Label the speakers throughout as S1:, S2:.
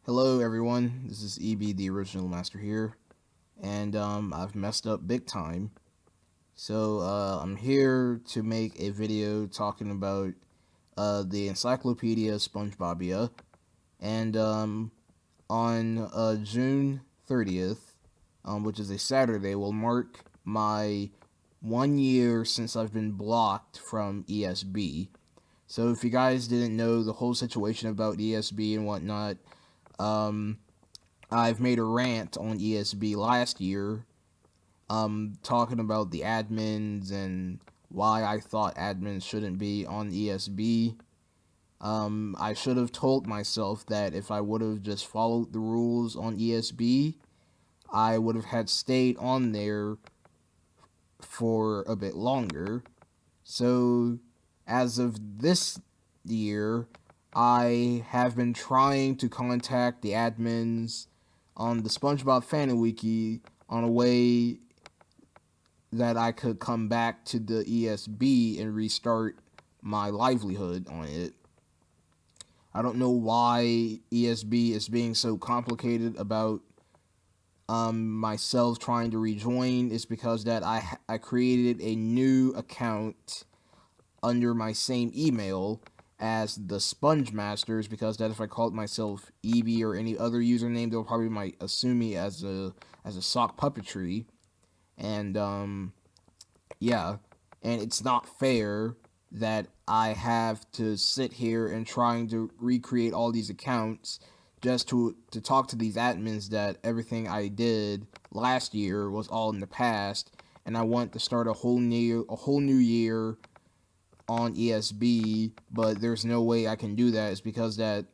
S1: Hello everyone, this is EB, the original master here, and I've messed up big time. So I'm here to make a video talking about the Encyclopedia SpongeBobia, and on June 30th, which is a Saturday, will mark my 1 year since I've been blocked from ESB. So if you guys didn't know the whole situation about ESB and whatnot, um, I've made a rant on ESB last year, talking about the admins and why I thought admins shouldn't be on ESB. I should have told myself that if I would have just followed the rules on ESB, I would have had stayed on there for a bit longer. So, as of this year, I have been trying to contact the admins on the SpongeBob Fan Wiki on a way that I could come back to the ESB and restart my livelihood on it. I don't know why ESB is being so complicated about myself trying to rejoin. It's because that I created a new account under my same email as the Sponge Masters, because that if I called myself EB or any other username, they'll probably might assume me as a sock puppetry. And yeah, and it's not fair that I have to sit here and trying to recreate all these accounts just to talk to these admins that everything I did last year was all in the past, and I want to start a whole new year on ESB, but there's no way I can do that. It's because that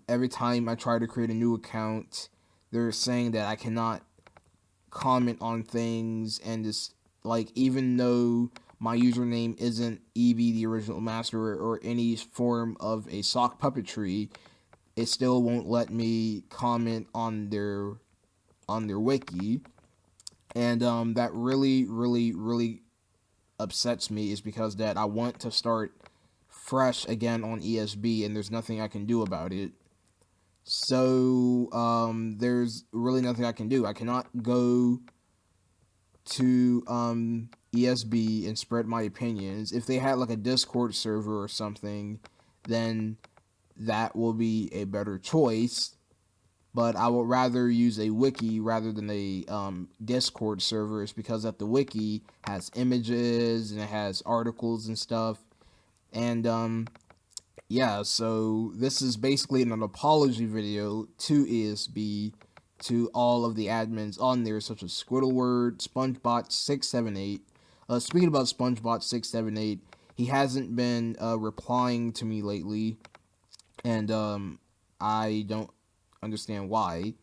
S1: every time I try to create a new account, they're saying that I cannot comment on things, and it's like, even though my username isn't EB the original master or any form of a sock puppetry, it still won't let me comment on their wiki. And that really upsets me, is because that I want to start fresh again on ESB, and there's nothing I can do about it. So there's really nothing I can do. I cannot go to ESB and spread my opinions. If they had like a Discord server or something, then that will be a better choice. But I would rather use a wiki rather than a Discord server. It's because that the wiki has images and it has articles and stuff. And yeah, so this is basically an apology video to ESB, to all of the admins on there, such as Squidward, SpongeBot678. Speaking about SpongeBot678, he hasn't been replying to me lately, and I don't understand why.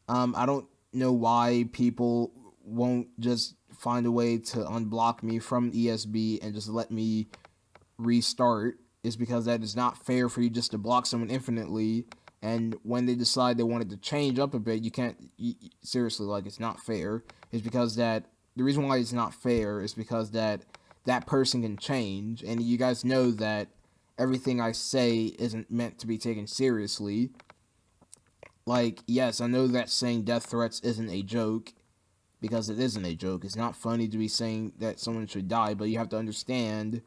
S1: I don't know why people won't just find a way to unblock me from ESB and just let me restart. Is because that is not fair for you just to block someone infinitely, and when they decide they wanted to change up a bit, you can't, seriously, like, it's not fair. Is because that the reason why it's not fair is because that person can change, and you guys know that everything I say isn't meant to be taken seriously. Like, yes, I know that saying death threats isn't a joke, because it isn't a joke. It's not funny to be saying that someone should die, but you have to understand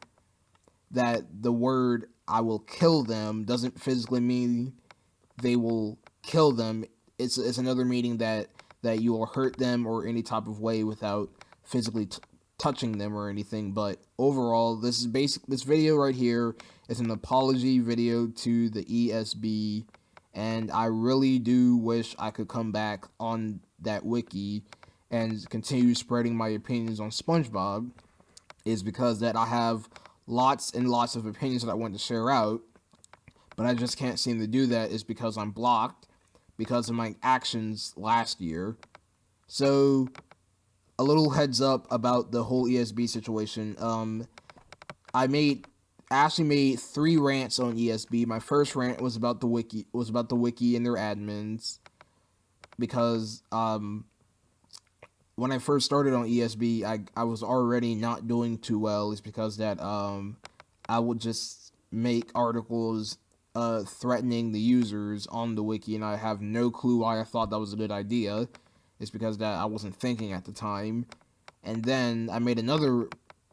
S1: that the word "I will kill them" doesn't physically mean they will kill them. It's another meaning that you will hurt them or any type of way without physically touching them or anything. But overall, this video right here is an apology video to the ESB, and I really do wish I could come back on that wiki and continue spreading my opinions on SpongeBob. Is because that I have lots and lots of opinions that I want to share out, but I just can't seem to do that. Is because I'm blocked because of my actions last year. So, a little heads up about the whole ESB situation. I actually made 3 rants on ESB. My first rant was about the wiki, and their admins, because when I first started on ESB, I was already not doing too well. Is because that I would just make articles threatening the users on the wiki, and I have no clue why I thought that was a good idea. It's because that I wasn't thinking at the time. And then I made another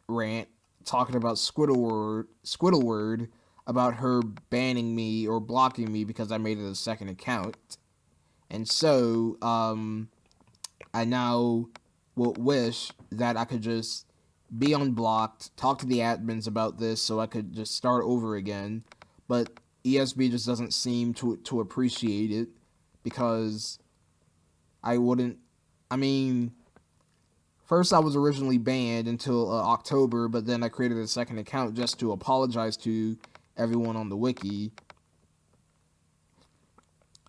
S1: rant talking about Squidward about her banning me or blocking me because I made it a second account. And so, I now will wish that I could just be unblocked, talk to the admins about this so I could just start over again. But ESB just doesn't seem to appreciate it because I wouldn't. I mean, first I was originally banned until October, but then I created a second account just to apologize to everyone on the wiki.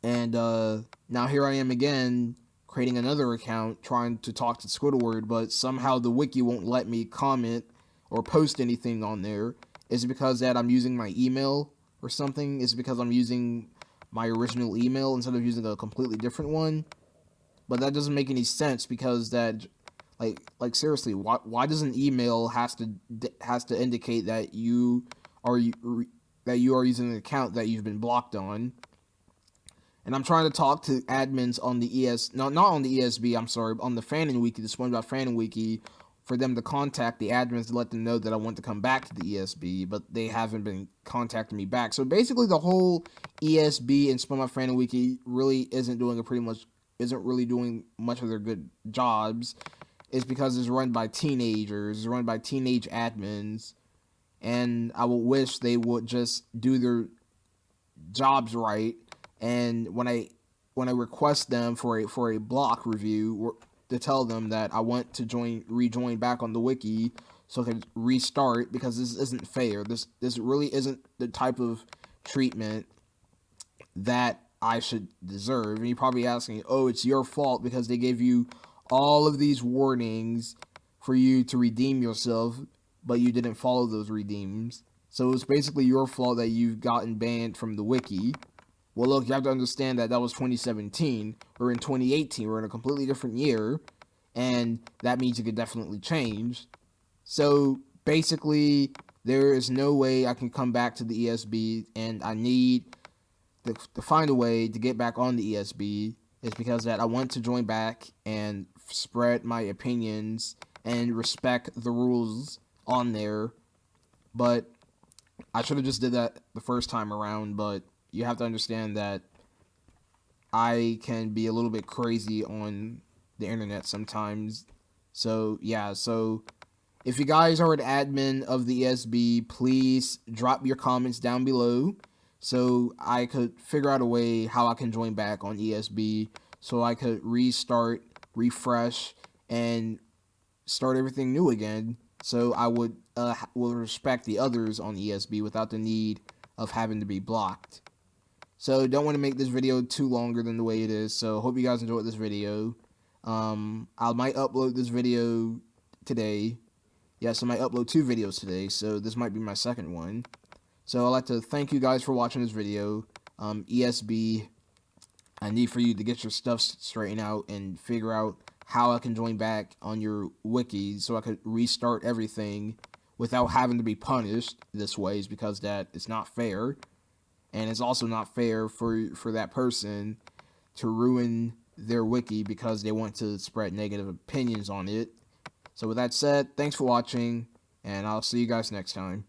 S1: And now here I am again, creating another account, trying to talk to Squidward, but somehow the wiki won't let me comment or post anything on there. Is it because that I'm using my email or something? Is it because I'm using my original email instead of using a completely different one? But that doesn't make any sense because that, like seriously, why does an email has to indicate that you are using an account that you've been blocked on? And I'm trying to talk to admins on the not on the ESB, I'm sorry, on the Fanon Wiki, the SpongeBob Fanon Wiki, for them to contact the admins to let them know that I want to come back to the ESB, but they haven't been contacting me back. So basically, the whole ESB and SpongeBob Fanon Wiki really isn't really doing much of their good jobs. It's because it's run by teenagers, it's run by teenage admins, and I would wish they would just do their jobs right. And when I request them for a block review, to tell them that I want to rejoin back on the wiki so I can restart, because this isn't fair. This really isn't the type of treatment that I should deserve. And you're probably asking, oh, it's your fault because they gave you all of these warnings for you to redeem yourself, but you didn't follow those redeems. So it's basically your fault that you've gotten banned from the wiki. Well, look, you have to understand that was 2017. We're in 2018. We're in a completely different year, and that means it could definitely change. So basically, there is no way I can come back to the ESB, and I need to find a way to get back on the ESB. It's because that I want to join back and spread my opinions and respect the rules on there. But I should have just did that the first time around, but you have to understand that I can be a little bit crazy on the internet sometimes. So, yeah, so if you guys are an admin of the ESB, please drop your comments down below so I could figure out a way how I can join back on ESB so I could restart, refresh, and start everything new again. So I will respect the others on ESB without the need of having to be blocked. So don't want to make this video too longer than the way it is. So hope you guys enjoyed this video. I might upload this video today. Yes, I might upload 2 videos today. So this might be my second one. So I'd like to thank you guys for watching this video. ESB, I need for you to get your stuff straightened out and figure out how I can join back on your wiki so I could restart everything without having to be punished this way, is because that it's not fair. And it's also not fair for that person to ruin their wiki because they want to spread negative opinions on it. So with that said, thanks for watching, and I'll see you guys next time.